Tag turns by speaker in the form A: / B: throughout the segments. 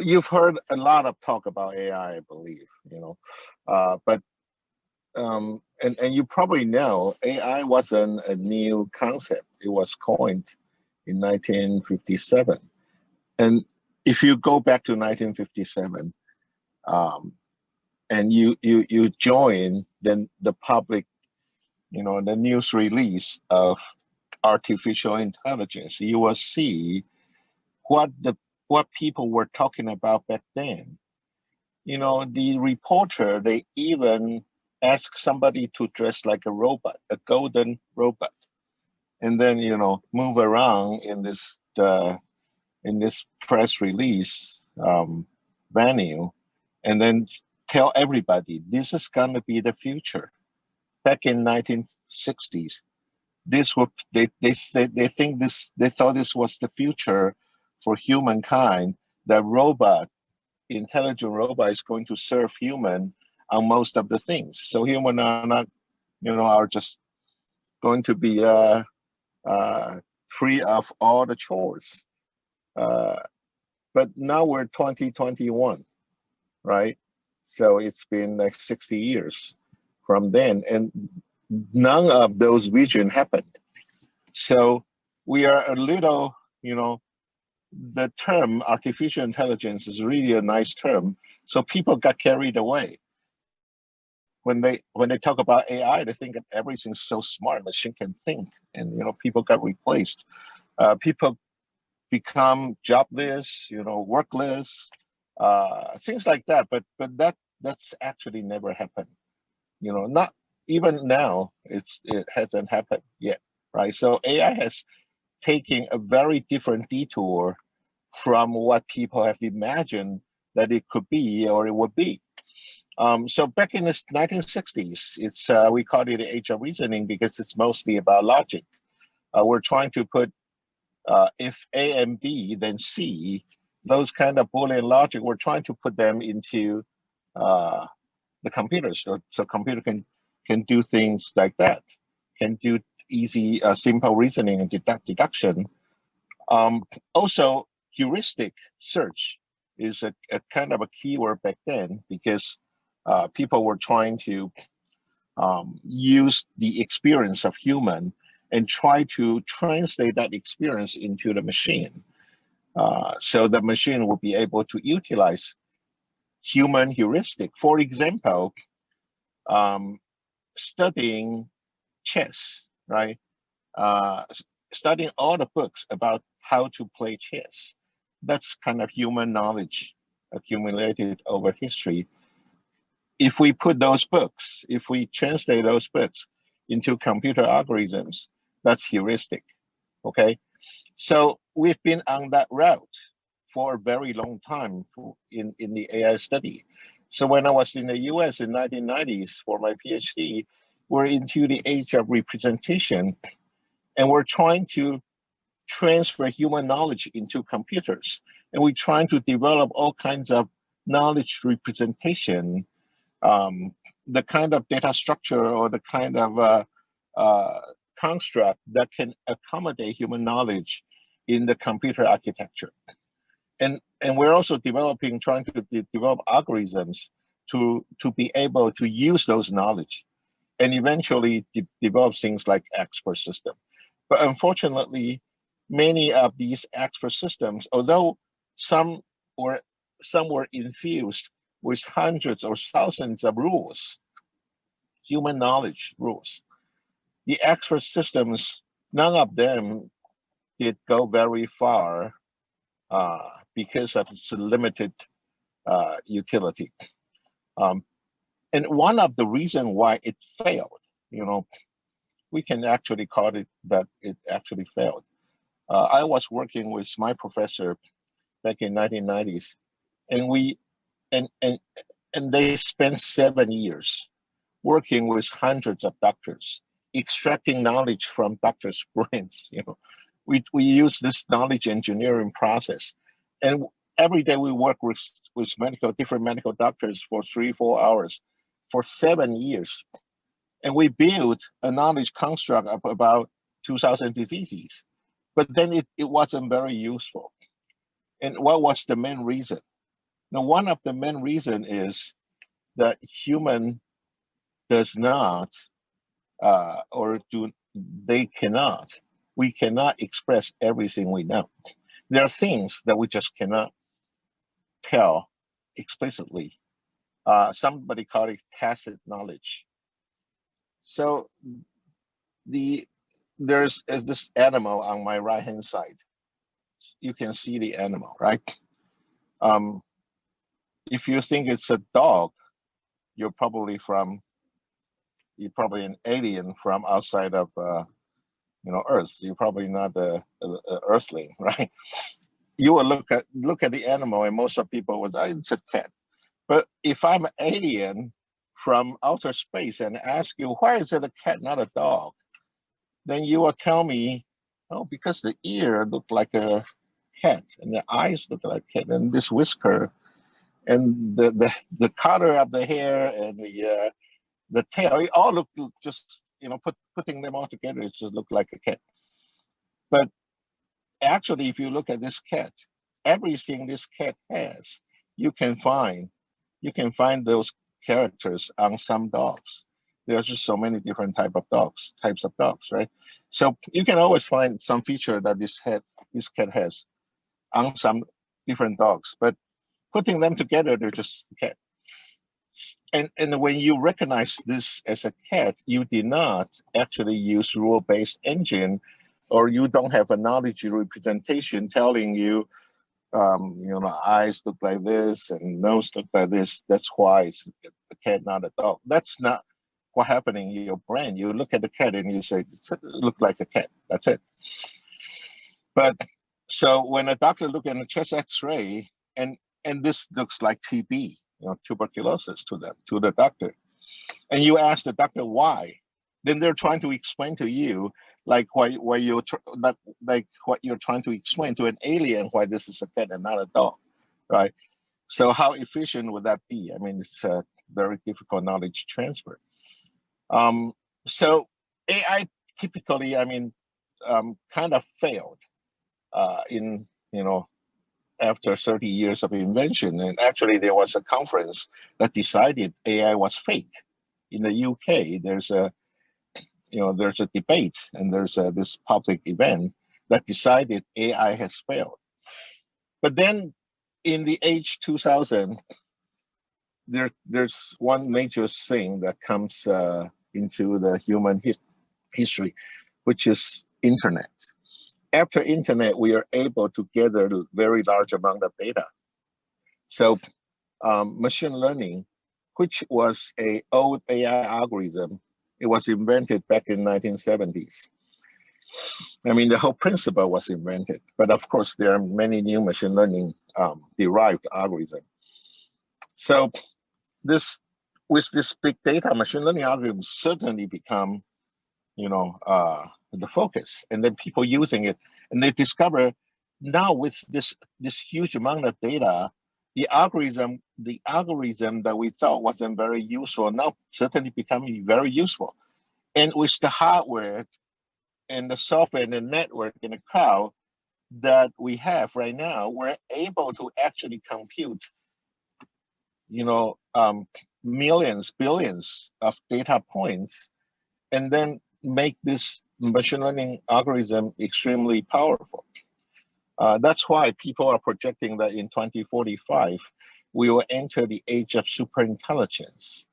A: You've heard a lot of talk about AI, I believe, but and you probably know AI wasn't a new concept. It was coined in 1957. And if you go back to 1957, and you join then the public, the news release of artificial intelligence, you will see what people were talking about back then. The reporter, they even asked somebody to dress like a robot, a golden robot, and then move around in this press release venue, and then tell everybody this is going to be the future. Back in 1960s, they thought this was the future for humankind. That intelligent robot is going to serve human on most of the things. So human are not, are just going to be free of all the chores. But now we're 2021, right? So it's been like 60 years from then, and none of those visions happened. So we are a little, the term artificial intelligence is really a nice term. So people got carried away. When they talk about AI, they think that everything's so smart, machine can think, and people got replaced. People become jobless, workless, things like that. But that's actually never happened. Not even now. It hasn't happened yet, right? So AI has taken a very different detour from what people have imagined that it could be or it would be. So back in the 1960s, we call it the age of reasoning because it's mostly about logic. We're trying to put if A and B, then C, those kind of Boolean logic, we're trying to put them into the computers, so computer can do things like that, can do easy, simple reasoning and deduction. Also, heuristic search is a kind of a keyword back then because people were trying to use the experience of human and try to translate that experience into the machine. So the machine will be able to utilize human heuristic. For example, studying chess, right? Studying all the books about how to play chess. That's kind of human knowledge accumulated over history. If we put those books, if we translate those books into computer algorithms, that's heuristic, okay? So we've been on that route for a very long time in the AI study. So when I was in the US in 1990s for my PhD, we're into the age of representation, and we're trying to transfer human knowledge into computers. And we're trying to develop all kinds of knowledge representation, the kind of data structure or the kind of construct that can accommodate human knowledge in the computer architecture. And we're also trying to develop algorithms to be able to use those knowledge and eventually develop things like expert system. But unfortunately, many of these expert systems, although some were infused with hundreds or thousands of rules, human knowledge rules, the expert systems, none of them did go very far because of its limited utility. And one of the reasons why it failed, we can actually call it that it actually failed. I was working with my professor back in 1990s, and they spent 7 years working with hundreds of doctors, extracting knowledge from doctors' brains. We use this knowledge engineering process, and every day we work with different medical doctors for 3-4 hours for 7 years, and we built a knowledge construct of about 2,000 diseases. But then it wasn't very useful. And what was the main reason? Now, one of the main reason is that human does not, or do they cannot, we cannot express everything we know. There are things that we just cannot tell explicitly. Somebody called it tacit knowledge. So there's this animal on my right hand side. You can see the animal, right? Um, if you think it's a dog, you're probably an alien from outside of Earth. You're probably not a Earthling, right? You will look at the animal, and most of people would, it's a cat. But if I'm an alien from outer space and ask you, why is it a cat, not a dog? Then you will tell me, oh, because the ear looked like a cat, and the eyes look like a cat, and this whisker, and the color of the hair, and the tail, it all look just, putting them all together, it just look like a cat. But actually, if you look at this cat, everything this cat has, you can find those characters on some dogs. There's just so many different types of dogs, right? So you can always find some feature that this cat has on some different dogs, but putting them together, they're just a cat. And when you recognize this as a cat, you did not actually use rule-based engine, or you don't have a knowledge representation telling you, eyes look like this and nose look like this. That's why it's a cat, not a dog. That's not what happening in your brain. You look at the cat and you say, it look like a cat. That's it. But so when a doctor look at a chest X-ray, and this looks like TB, tuberculosis to the doctor, and you ask the doctor why, then they're trying to explain to you like why you're like what you're trying to explain to an alien why this is a cat and not a dog, right? So how efficient would that be? I mean, it's a very difficult knowledge transfer. So AI typically, kind of failed in after 30 years of invention. And actually, there was a conference that decided AI was fake. In the UK, there's a debate, and there's this public event that decided AI has failed. But then in the age 2000, there's one major thing that comes into the human history, which is internet. After internet, we are able to gather a very large amount of data. So machine learning, which was an old AI algorithm, it was invented back in 1970s. I mean, the whole principle was invented, but of course, there are many new machine learning derived algorithms. So with this big data, machine learning algorithms certainly become, the focus, and then people using it, and they discover now with this huge amount of data, the algorithm that we thought wasn't very useful now certainly becoming very useful. And with the hardware and the software and the network in the cloud that we have right now, we're able to actually compute, millions, billions of data points, and then make this machine learning algorithm extremely powerful. That's why people are projecting that in 2045, we will enter the age of superintelligence.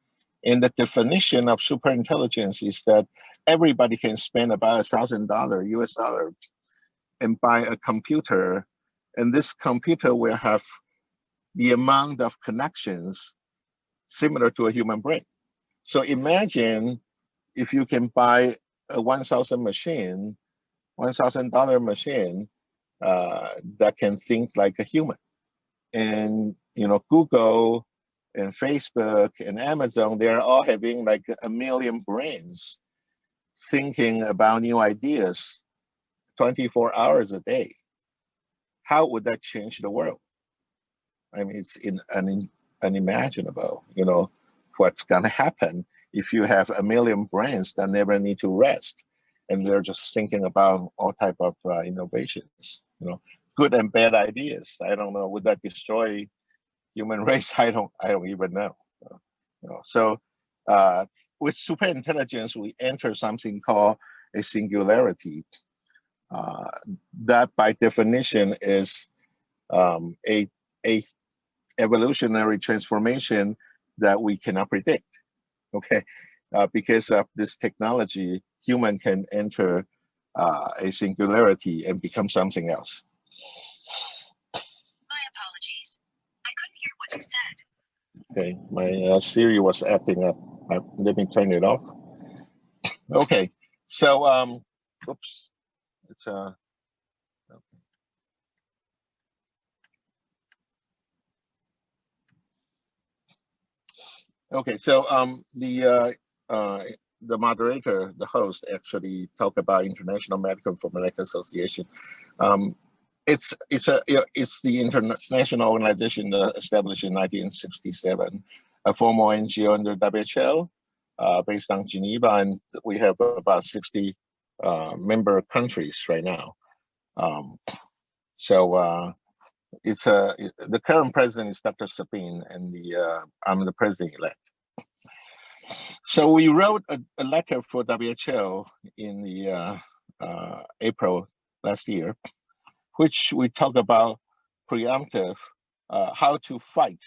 A: And the definition of superintelligence is that everybody can spend about $1,000 US dollar and buy a computer, and this computer will have the amount of connections similar to a human brain. So imagine if you can buy a $1,000 machine, $1,000 machine that can think like a human. And Google and Facebook and Amazon, they're all having like 1 million brains thinking about new ideas 24 hours a day. How would that change the world? I mean, it's unimaginable, what's gonna happen if you have 1 million brains that never need to rest, and they're just thinking about all type of innovations, good and bad ideas. I don't know, would that destroy human race, I don't even know. So with superintelligence, we enter something called a singularity. That by definition is a evolutionary transformation that we cannot predict. Okay, because of this technology, human can enter a singularity and become something else.
B: My apologies. I couldn't hear what you said.
A: Okay, my Siri was acting up. Let me turn it off. Okay, so oops, it's okay. So the moderator, the host, actually talked about International Medical Informatics Association. It's the international organization established in 1967, a formal NGO under WHO, based on Geneva, and we have about 60 member countries right now. It's the current president is Dr. Sabine, and I'm the president-elect. So we wrote a letter for WHO in the April last year, which we talk about preemptive, how to fight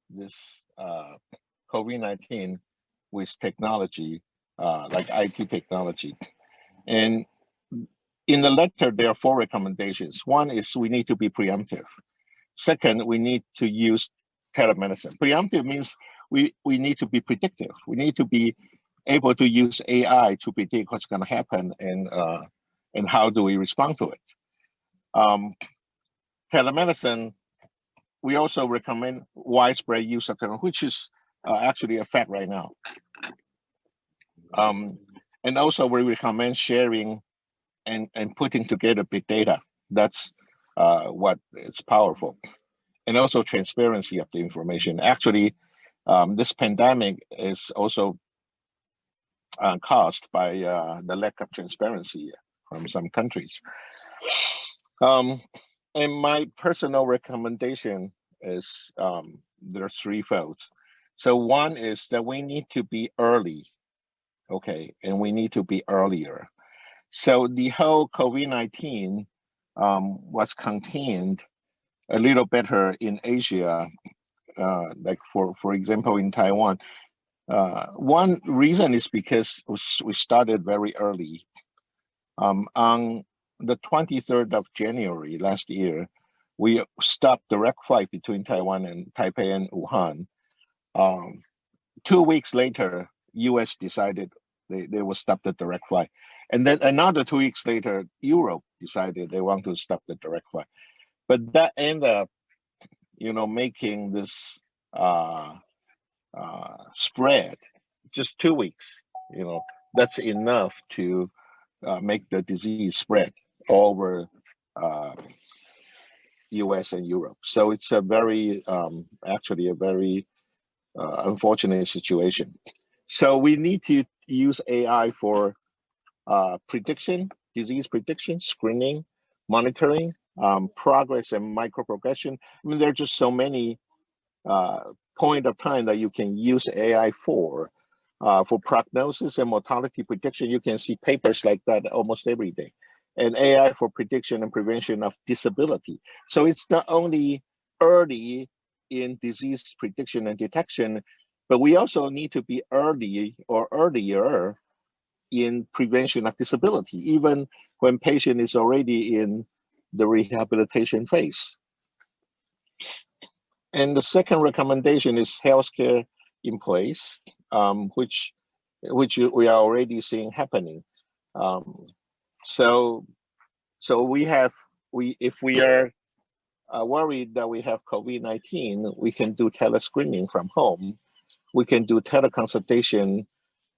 A: this COVID-19 with technology, like IT technology. And in the letter, there are 4 recommendations. One is we need to be preemptive. Second, we need to use telemedicine. Preemptive means we need to be predictive. We need to be able to use AI to predict what's going to happen and how do we respond to it. Telemedicine, we also recommend widespread use of telemedicine, which is actually a fact right now. And also we recommend sharing and putting together big data. That's what is powerful. And also transparency of the information. Actually, this pandemic is also caused by the lack of transparency from some countries. And my personal recommendation is there are 3 folds. So one is that we need to be early, okay, and we need to be earlier. So the whole COVID-19 was contained a little better in Asia, like for example in Taiwan. One reason is because we started very early. On the 23rd of January last year, we stopped direct flight between Taiwan and Taipei and Wuhan. 2 weeks later, US decided they will stop the direct flight. And then another 2 weeks later, Europe decided they want to stop the direct flight. But that ended up, making this spread just 2 weeks. That's enough to make the disease spread over US and Europe. So it's a very, actually a very unfortunate situation. So we need to use AI for prediction, disease prediction, screening, monitoring, progress and micro-progression. I mean, there are just so many point of time that you can use AI for prognosis and mortality prediction. You can see papers like that almost every day. And AI for prediction and prevention of disability. So it's not only early in disease prediction and detection, but we also need to be early or earlier in prevention of disability, even when patient is already in the rehabilitation phase. And the second recommendation is healthcare in place, which we are already seeing happening. So if we are worried that we have COVID-19, we can do telescreening from home. We can do teleconsultation,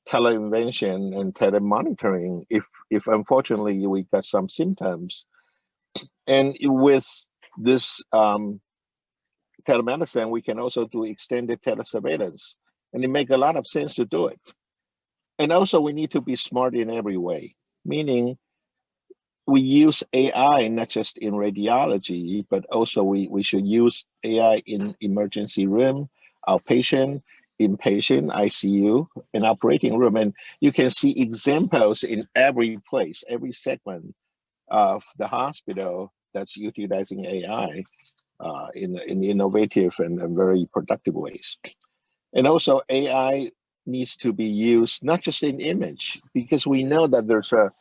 A: teleinvention, and telemonitoring if unfortunately we got some symptoms. And with this telemedicine, we can also do extended telesurveillance, and it makes a lot of sense to do it. And also we need to be smart in every way, meaning we use AI not just in radiology, but also we should use AI in emergency room, outpatient, inpatient, ICU, and operating room. And you can see examples in every place, every segment of the hospital that's utilizing AI in innovative and very productive ways. And also AI needs to be used not just in image, because we know that there's a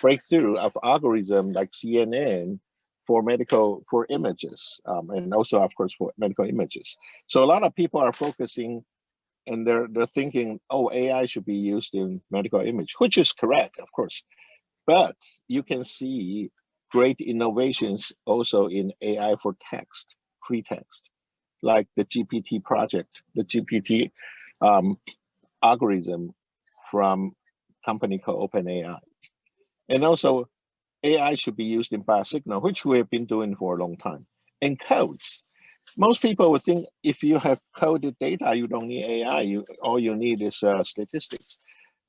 A: breakthrough of algorithm like CNN for images, and also of course for medical images. So a lot of people are focusing and they're thinking, oh, AI should be used in medical image, which is correct, of course. But you can see great innovations also in AI for text, free text, like the GPT project, the GPT algorithm from company called OpenAI. And also AI should be used in biosignal, which we have been doing for a long time. And codes. Most people would think if you have coded data, you don't need AI. All you need is statistics.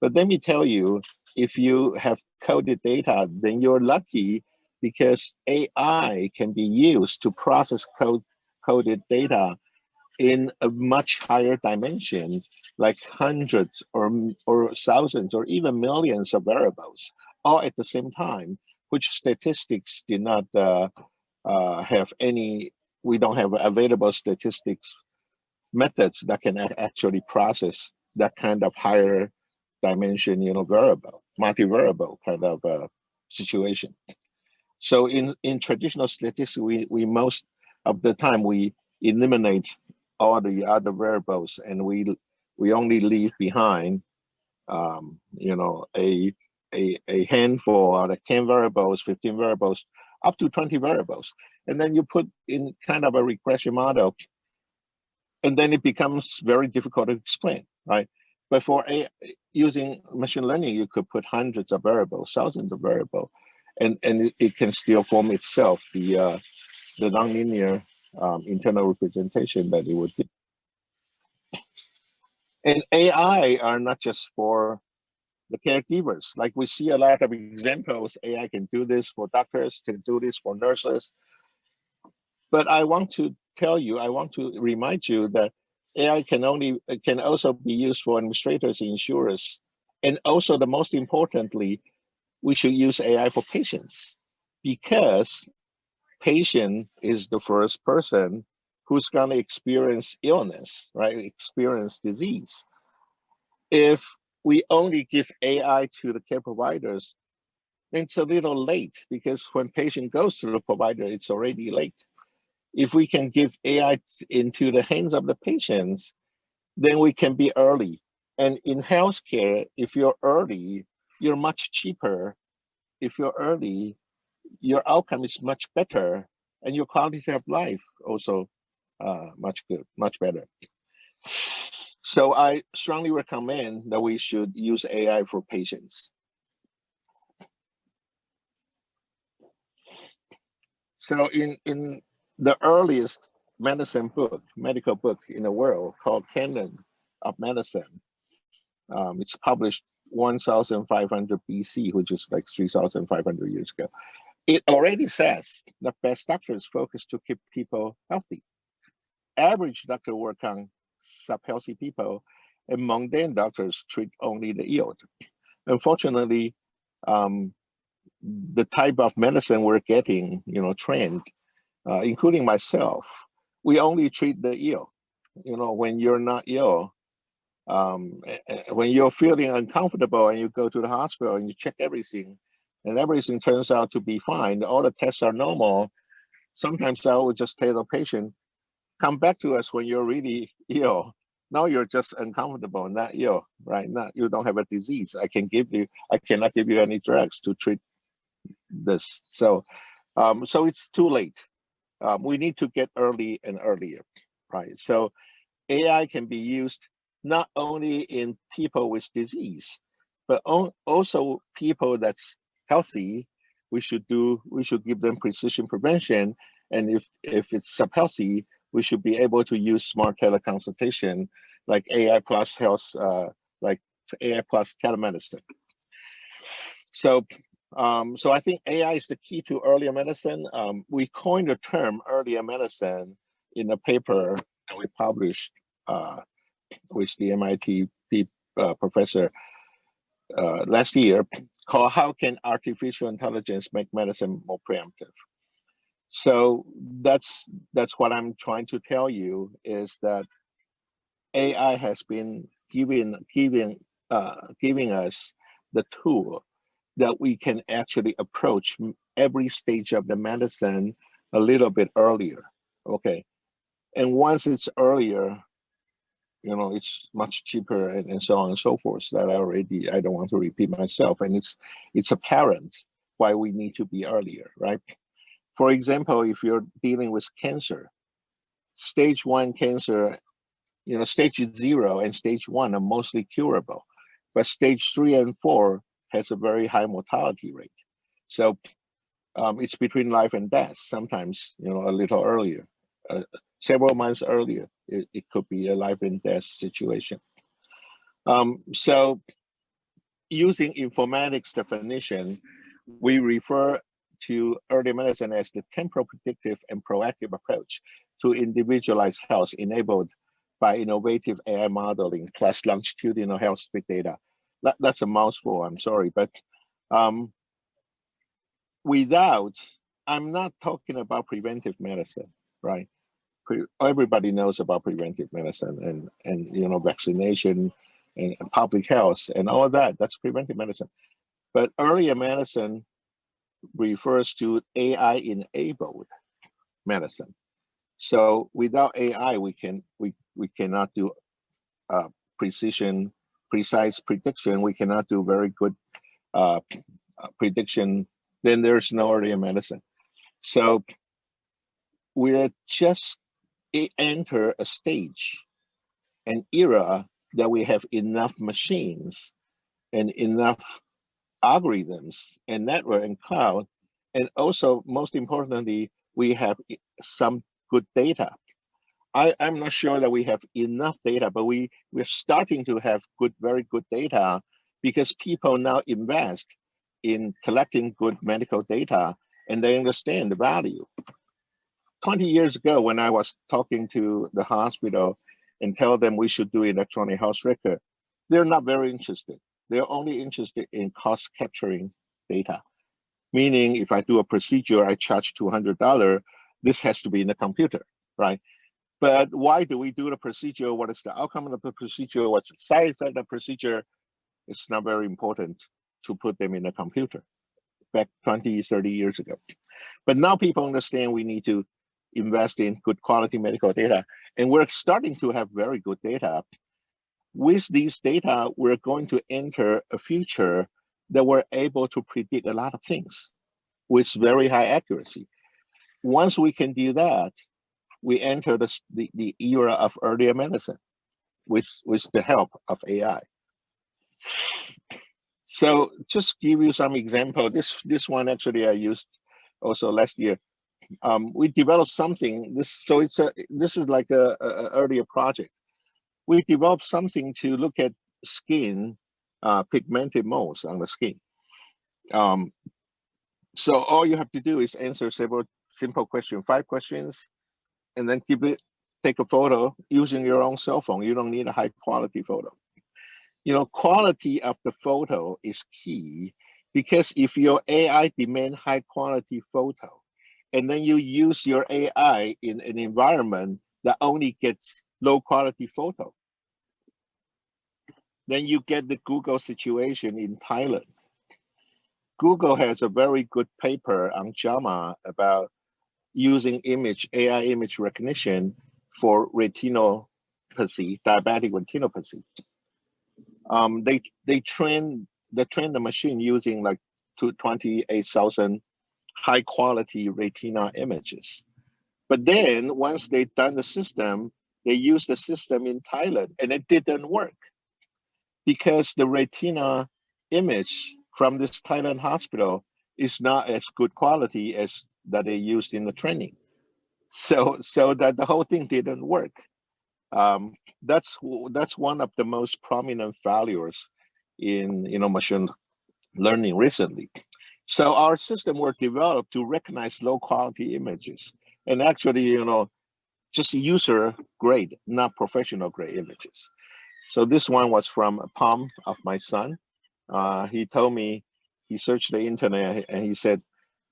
A: But let me tell you, if you have coded data, then you're lucky because AI can be used to process coded data in a much higher dimension, like hundreds or thousands or even millions of variables, all at the same time, which statistics did not have any. We don't have available statistics methods that can actually process that kind of higher dimension, variable, multivariable kind of situation. So in traditional statistics, we most of the time we eliminate all the other variables and we only leave behind a handful or like 10 variables, 15 variables, up to 20 variables. And then you put in kind of a regression model, and then it becomes very difficult to explain, right? But for using machine learning, you could put hundreds of variables, thousands of variables, and it can still form itself the nonlinear internal representation that it would do. And AI are not just for the caregivers. Like we see a lot of examples, AI can do this for doctors, can do this for nurses. But I want to remind you that AI can also be used for administrators, insurers, and also the most importantly, we should use AI for patients, because patient is the first person who's going to experience illness, right? Experience disease. If we only give AI to the care providers, then it's a little late, because when patient goes to the provider, it's already late. If we can give AI into the hands of the patients, then we can be early. And in healthcare, if you're early, you're much cheaper. If you're early, your outcome is much better, and your quality of life also much better. So I strongly recommend that we should use AI for patients. So in the earliest medical book in the world, called Canon of Medicine, it's published 1500 BC, which is like 3,500 years ago. It already says that best doctors focus to keep people healthy. Average doctor work on sub-healthy people, and mundane doctors treat only the ill. Unfortunately, the type of medicine we're getting, trained, including myself, we only treat the ill. When you're not ill, when you're feeling uncomfortable and you go to the hospital and you check everything, and everything turns out to be fine, all the tests are normal, sometimes I would just tell the patient, come back to us when you're really ill. Now you're just uncomfortable, not ill, right? You don't have a disease. I cannot give you any drugs to treat this. So it's too late. We need to get early and earlier, right? So AI can be used not only in people with disease, but also people that's healthy. We should give them precision prevention, and if it's sub-healthy, we should be able to use smart teleconsultation, like AI plus health, like AI plus telemedicine. So So I think AI is the key to earlier medicine. We coined the term earlier medicine in a paper that we published with the MIT professor last year called "How Can Artificial Intelligence Make Medicine More Preemptive?" So that's what I'm trying to tell you is that AI has been giving us the tool that we can actually approach every stage of the medicine a little bit earlier. Okay, and once it's earlier, it's much cheaper and so on and so forth. That I don't want to repeat myself, and it's apparent why we need to be earlier, right? For example, if you're dealing with cancer, stage 1 cancer, stage 0 and stage 1 are mostly curable, but stage 3 and 4 has a very high mortality rate. So it's between life and death. Sometimes, a little earlier, several months earlier, it could be a life and death situation. So using informatics definition, we refer to early medicine as the temporal, predictive, and proactive approach to individualized health enabled by innovative AI modeling plus longitudinal health big data. That's a mouthful, I'm sorry, but I'm not talking about preventive medicine, right? Everybody knows about preventive medicine and vaccination and public health and all that. That's preventive medicine. But earlier medicine refers to AI-enabled medicine. So without AI, we cannot do precise prediction. We cannot do very good prediction. Then there's no earlier medicine. So we're just enter a stage, an era that we have enough machines and enough algorithms and network and cloud, and also most importantly, we have some good data. I'm not sure that we have enough data, but we're starting to have very good data because people now invest in collecting good medical data and they understand the value. 20 years ago, when I was talking to the hospital and tell them we should do electronic health record, they're not very interested. They're only interested in cost capturing data. Meaning if I do a procedure, I charge $200, this has to be in the computer, right? But why do we do the procedure? What is the outcome of the procedure? What's the side effect of the procedure? It's not very important to put them in a computer back 20, 30 years ago. But now people understand we need to invest in good quality medical data. And we're starting to have very good data. With these data, we're going to enter a future that we're able to predict a lot of things with very high accuracy. Once we can do that, we enter the era of earlier medicine with the help of AI. So just give you some example. This one actually I used also last year. We developed something. This is like a earlier project. We developed something to look at skin pigmented moles on the skin. So all you have to do is answer several simple questions, 5 questions, and then take a photo using your own cell phone. You don't need a high quality photo. Quality of the photo is key because if your AI demand high quality photo, and then you use your AI in an environment that only gets low quality photo, then you get the Google situation in Thailand. Google has a very good paper on JAMA about using AI image recognition for retinopathy, diabetic retinopathy. They train the machine using like 28,000 high quality retina images. But then once they done the system, they used the system in Thailand and it didn't work because the retina image from this Thailand hospital is not as good quality as that they used in the training. So that the whole thing didn't work. That's one of the most prominent failures in machine learning recently. So our system were developed to recognize low quality images, and actually, just user grade, not professional grade images. So this one was from a palm of my son. He told me he searched the internet and he said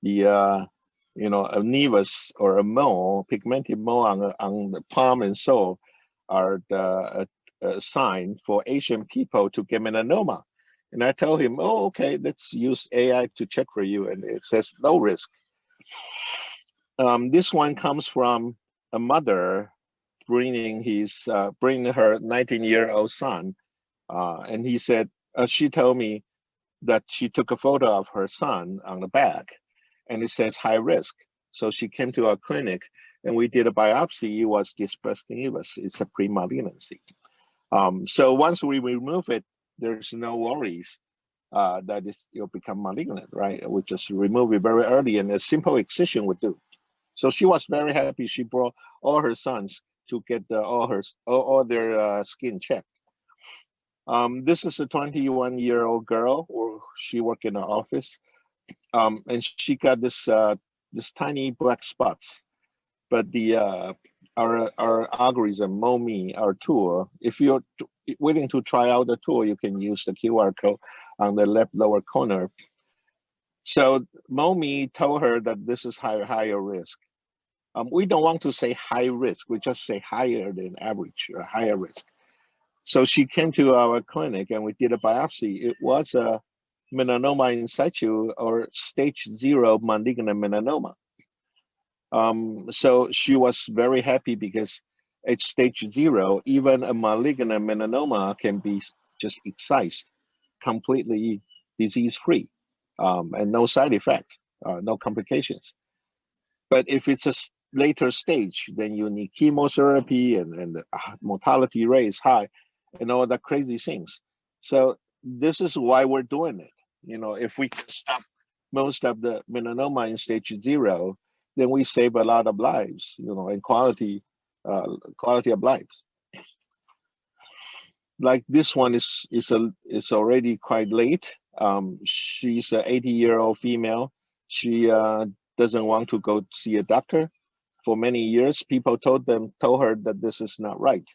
A: the a nevus or a mole, pigmented mole on the palm and sole are a sign for Asian people to get melanoma. And I told him, oh, okay, let's use AI to check for you. And it says low risk. This one comes from a mother bringing her 19-year-old son, and he said she told me that she took a photo of her son on the back, and it says high risk. So she came to our clinic, and we did a biopsy. It was dispersed nevus. It's a premalignancy. So once we remove it, there's no worries that it'll become malignant, right? We just remove it very early, and a simple excision would do. So she was very happy. She brought all her sons to get all their skin checked. This is a 21-year-old girl, or she worked in an office, and she got this tiny black spots. But our algorithm, MoMe, our tool, if you're willing to try out the tool, you can use the QR code on the left lower corner. So MoMe told her that this is higher risk. We don't want to say high risk. We just say higher than average or higher risk. So she came to our clinic and we did a biopsy. It was a melanoma in situ or stage 0 malignant melanoma. So she was very happy because at stage 0, even a malignant melanoma can be just excised, completely disease-free, and no side effect, no complications. But if it's a later stage, then you need chemotherapy and the mortality rate is high and all the crazy things. So this is why we're doing it. If we can stop most of the melanoma in stage 0, then we save a lot of lives, and quality of lives. Like this one is already quite late. She's an 80-year-old female. She doesn't want to go see a doctor. For many years, people told her that this is not right.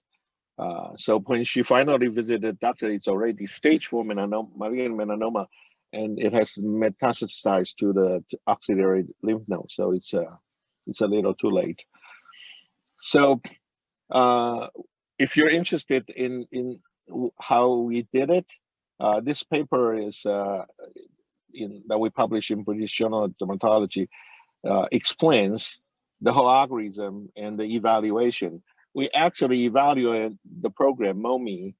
A: So when she finally visited the doctor, it's already stage 4 malignant melanoma, and it has metastasized to the axillary lymph node. So it's a little too late. So if you're interested in how we did it, this paper is that we published in British Journal of Dermatology, explains the whole algorithm and the evaluation. We actually evaluated the program MoMe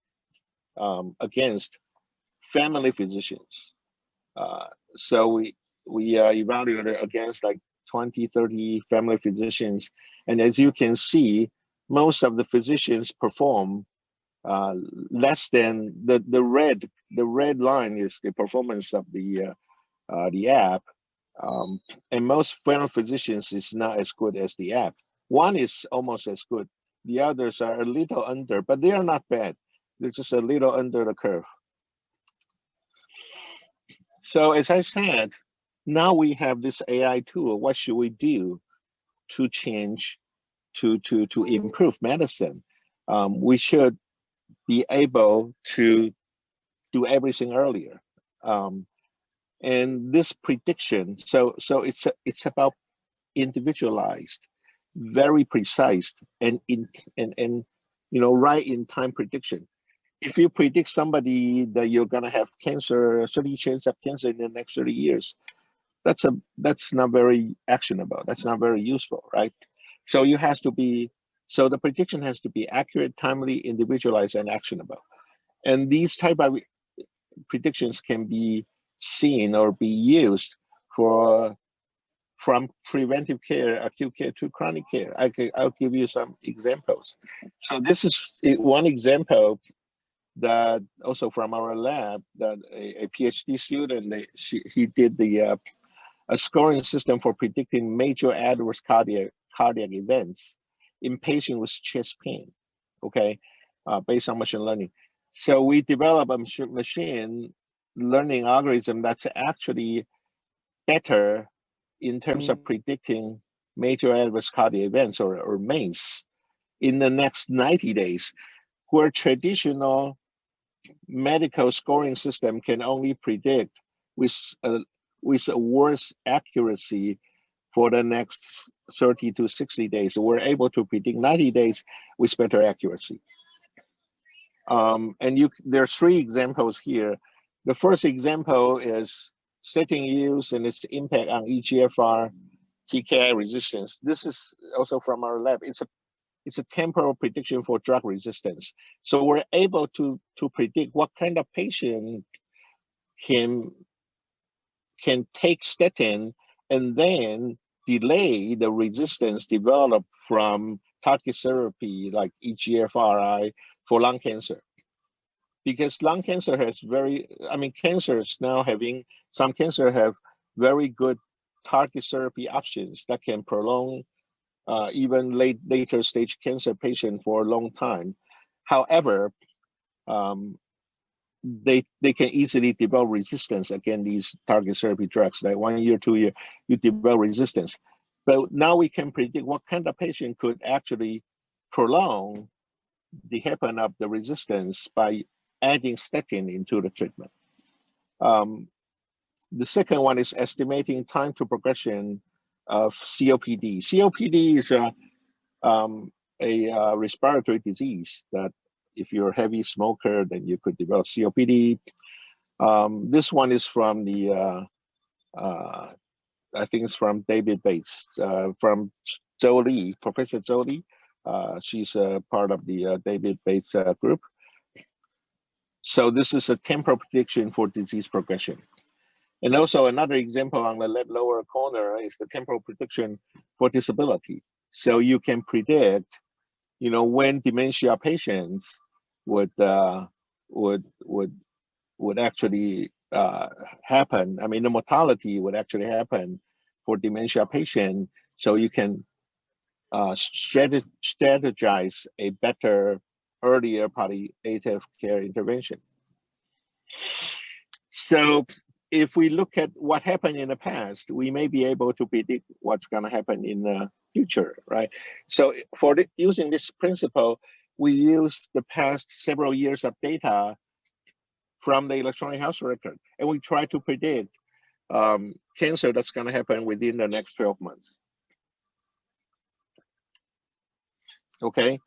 A: against family physicians. So we evaluated against like 20, 30 family physicians, and as you can see, most of the physicians perform less than the red line is the performance of the app, and most family physicians is not as good as the app. One is almost as good. The others are a little under, but they are not bad. They're just a little under the curve. So as I said, now we have this AI tool. What should we do to change, to improve medicine? We should be able to do everything earlier. And this prediction, so it's about individualized, very precise, and right in time prediction. If you predict somebody that you're gonna have cancer, 30 chance of cancer in the next 30 years, that's not very actionable. That's not very useful, right? So the prediction has to be accurate, timely, individualized, and actionable. And these type of predictions can be seen or be used from preventive care, acute care, to chronic care. I'll give you some examples. So this is one example that also from our lab, that a PhD student, he did a scoring system for predicting major adverse cardiac events in patients with chest pain, okay, based on machine learning. So we developed a machine learning algorithm that's actually better in terms of predicting major adverse cardiac events or MACE in the next 90 days, where traditional medical scoring system can only predict with a worse accuracy for the next 30 to 60 days. We're able to predict 90 days with better accuracy. And there's 3 examples here. The first example is statin use and its impact on EGFR TKI resistance. This is also from our lab. It's a temporal prediction for drug resistance. So we're able to predict what kind of patient can take statin and then delay the resistance developed from target therapy like EGFRI for lung cancer. Because lung cancer has cancers now some cancer have very good target therapy options that can prolong even later stage cancer patient for a long time. However, they can easily develop resistance against these target therapy drugs. Like 1 year, 2 year, you develop resistance. But now we can predict what kind of patient could actually prolong the happen of the resistance by adding statin into the treatment. The second one is estimating time to progression of COPD. COPD is a respiratory disease that if you're a heavy smoker, then you could develop COPD. This one is from the, I think it's from David Bates, from Zhou Li, Professor Zhou Li. She's a part of the David Bates group. So this is a temporal prediction for disease progression. And also another example on the left lower corner is the temporal prediction for disability. So you can predict, when dementia patients would actually happen. I mean, the mortality would actually happen for dementia patient. So you can strategize a better, earlier palliative care intervention. So if we look at what happened in the past, we may be able to predict what's going to happen in the future, right? So using this principle, we use the past several years of data from the electronic health record, and we try to predict cancer that's going to happen within the next 12 months. Okay,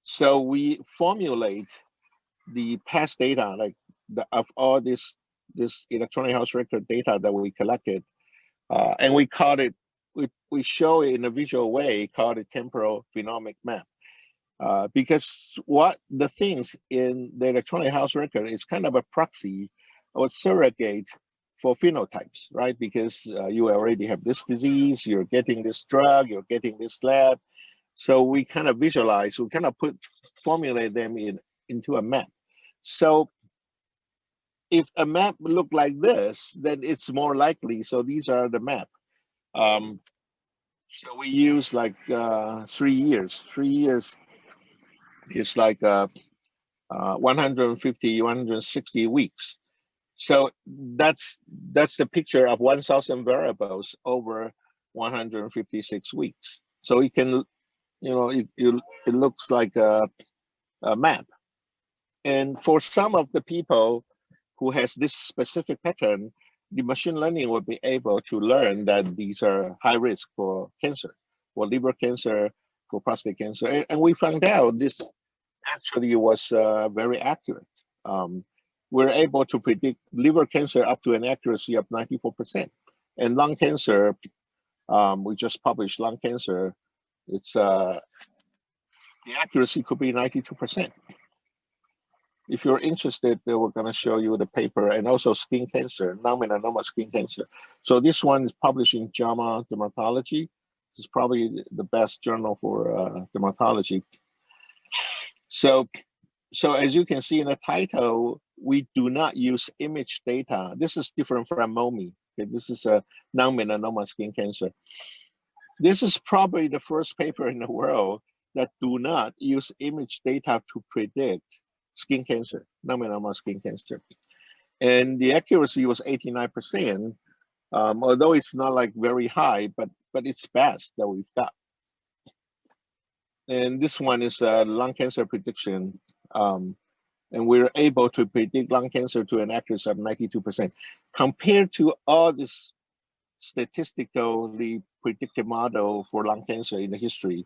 A: so we formulate the past data, like of all this electronic health record data that we collected, and we call it, we show it in a visual way, called a temporal phenotype map. Because what the things in the electronic health record is kind of a proxy or surrogate for phenotypes, right? Because you already have this disease, you're getting this drug, you're getting this lab. So we kind of visualize, we kind of formulate them into a map. So if a map look like this, then it's more likely. So these are the map. So we use like 3 years. 3 years is like 150, 160 weeks. So that's the picture of 1,000 variables over 156 weeks. So it can, it looks like a map. And for some of the people who has this specific pattern, the machine learning will be able to learn that these are high risk for cancer, for liver cancer, for prostate cancer. And we found out this actually was very accurate. We're able to predict liver cancer up to an accuracy of 94%. And lung cancer, we just published lung cancer, it's the accuracy could be 92%. If you're interested, we're going to show you the paper, and also skin cancer, non-melanoma skin cancer. So this one is published in JAMA Dermatology. This is probably the best journal for dermatology. So as you can see in the title, we do not use image data. This is different from MOMI. Okay, this is a non-melanoma skin cancer. This is probably the first paper in the world that do not use image data to predict skin cancer, non-melanoma skin cancer. And the accuracy was 89%, although it's not like very high, but it's best that we've got. And this one is lung cancer prediction. And we're able to predict lung cancer to an accuracy of 92%. Compared to all this statistically predictive model for lung cancer in the history,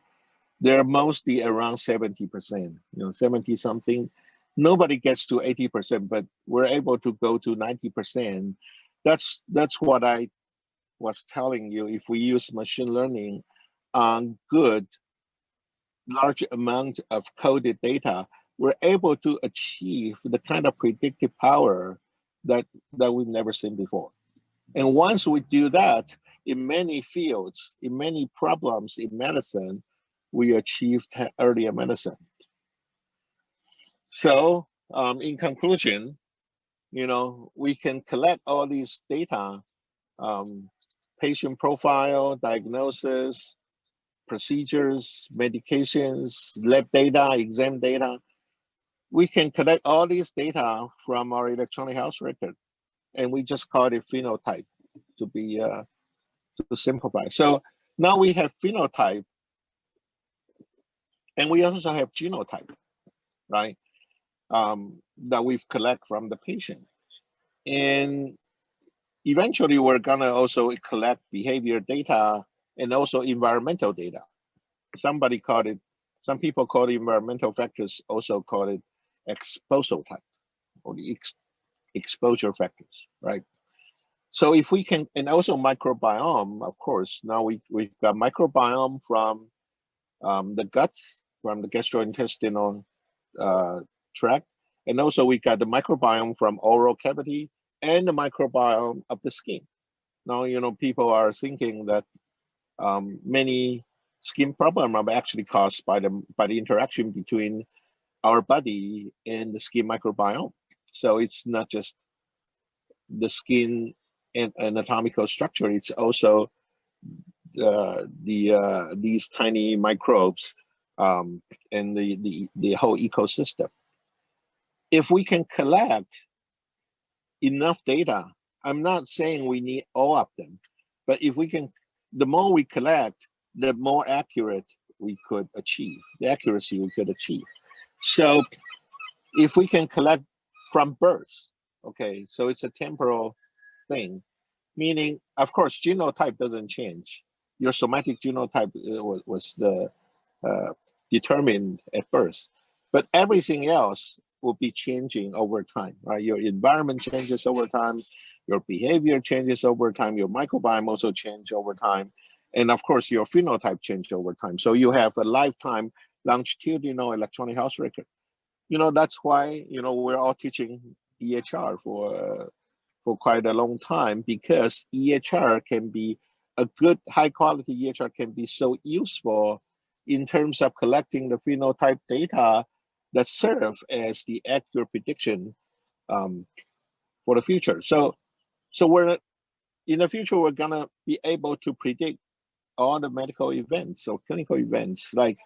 A: they're mostly around 70%, 70 something. Nobody gets to 80%, but we're able to go to 90%. That's what I was telling you. If we use machine learning on good, large amount of coded data, we're able to achieve the kind of predictive power that we've never seen before. And once we do that, in many fields, in many problems in medicine, we achieved earlier medicine. So in conclusion, we can collect all these data, patient profile, diagnosis, procedures, medications, lab data, exam data. We can collect all these data from our electronic health record, and we just call it phenotype to be to simplify. So now we have phenotype, and we also have genotype, right? That we've collect from the patient, and eventually we're gonna also collect behavior data and also environmental data. Somebody called it, some people call it environmental factors, also call it exposure type or the exposure factors, right? So if we can, and also microbiome, of course, now we've got microbiome from the guts, from the gastrointestinal tract, and also we got the microbiome from oral cavity and the microbiome of the skin. Now, people are thinking that many skin problems are actually caused by the interaction between our body and the skin microbiome. So it's not just the skin and anatomical structure; it's also these tiny microbes and the whole ecosystem. If we can collect enough data, I'm not saying we need all of them, but if we can, the more we collect, the more accurate we could achieve, the accuracy we could achieve. So if we can collect from birth, okay, so it's a temporal thing, meaning, of course, genotype doesn't change. Your somatic genotype was determined at birth, but everything else will be changing over time, right? Your environment changes over time, your behavior changes over time, your microbiome also changes over time, and of course, your phenotype changes over time. So you have a lifetime longitudinal electronic health record. That's why, we're all teaching EHR for quite a long time, because EHR can be a good high quality EHR can be so useful in terms of collecting the phenotype data that serve as the accurate prediction for the future. So we're in the future, we're gonna be able to predict all the medical events or clinical events like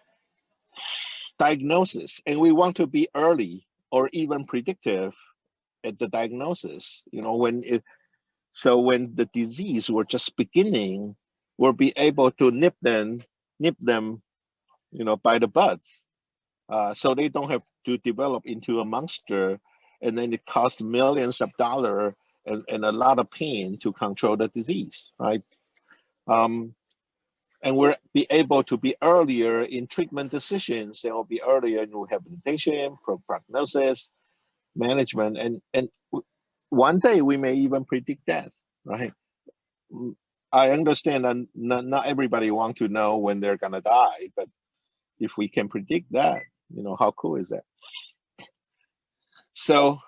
A: diagnosis, and we want to be early or even predictive at the diagnosis. So when the disease were just beginning, we'll be able to nip them, by the buds, so they don't have to develop into a monster, and then it costs millions of dollars and a lot of pain to control the disease, right? And we'll be able to be earlier in treatment decisions, and we'll be earlier in rehabilitation, prognosis, management, and one day we may even predict death, right? I understand that not everybody wants to know when they're gonna die, but if we can predict that, how cool is that? So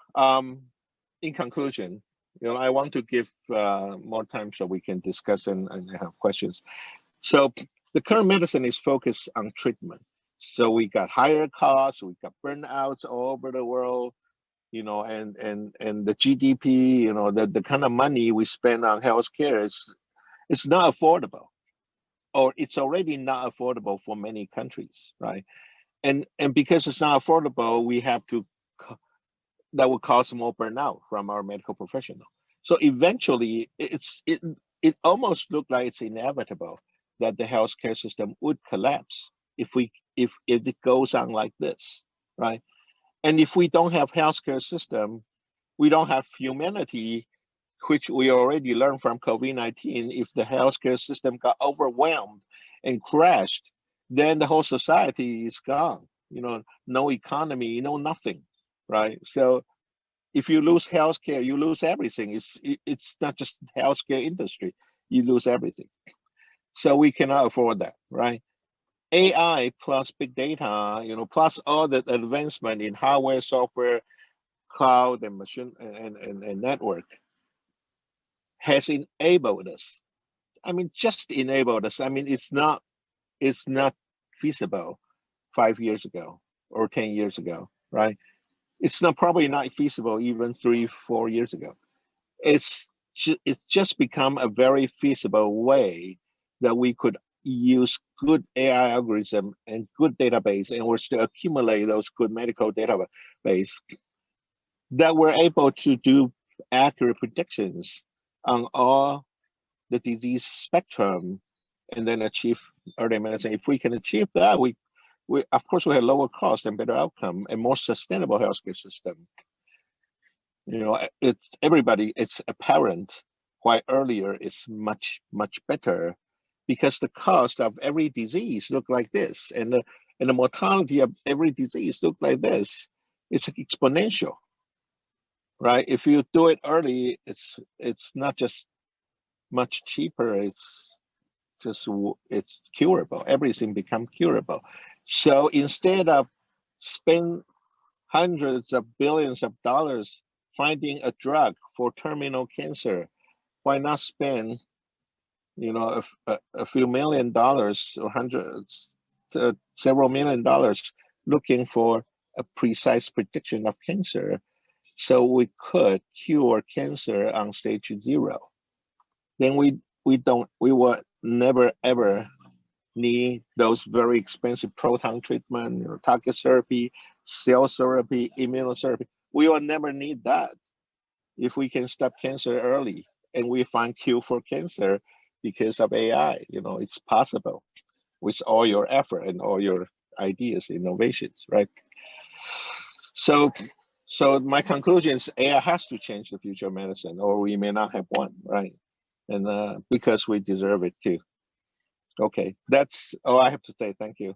A: in conclusion, I want to give more time so we can discuss and have questions. So the current medicine is focused on treatment. So we got higher costs, we got burnouts all over the world, and the GDP, the kind of money we spend on healthcare it's not affordable, or it's already not affordable for many countries, right? And because it's not affordable, we have to, that will cause more burnout from our medical professional. So eventually, it almost looked like it's inevitable that the healthcare system would collapse if it goes on like this, right? And if we don't have healthcare system, we don't have humanity, which we already learned from COVID-19. If the healthcare system got overwhelmed and crashed, then the whole society is gone. You know, no economy, no nothing, right? So if you lose healthcare, you lose everything. It's not just healthcare industry; you lose everything. So we cannot afford that, right? AI plus big data, you know, plus all the advancement in hardware, software, cloud, and machine and network has enabled us. I mean, just enabled us. I mean, it's not feasible 5 years ago or 10 years ago, right? It's not probably not feasible even 3, 4 years ago. It's just become a very feasible way that we could use good AI algorithm and good database, and we're still accumulate those good medical database that we're able to do accurate predictions on all the disease spectrum and then achieve early medicine. If we can achieve that, we of course we have lower cost and better outcome and more sustainable healthcare system. You know, it's apparent why earlier is much better, because the cost of every disease look like this, and the mortality of every disease look like this. It's exponential, right? If you do it early, it's not just much cheaper. It's curable. Everything become curable. So instead of spend hundreds of billions of dollars finding a drug for terminal cancer, why not spend, you know, a few $1 million or hundreds to several $1 million looking for a precise prediction of cancer, so we could cure cancer on stage 0. Then we will never ever need those very expensive proton treatment, you know, target therapy, cell therapy, immunotherapy. We will never need that if we can stop cancer early and we find cure for cancer because of AI. You know, it's possible with all your effort and all your ideas, innovations, right? So, so my conclusion is AI has to change the future of medicine, or we may not have one, right? And because we deserve it too. Okay, that's all I have to say. Thank you.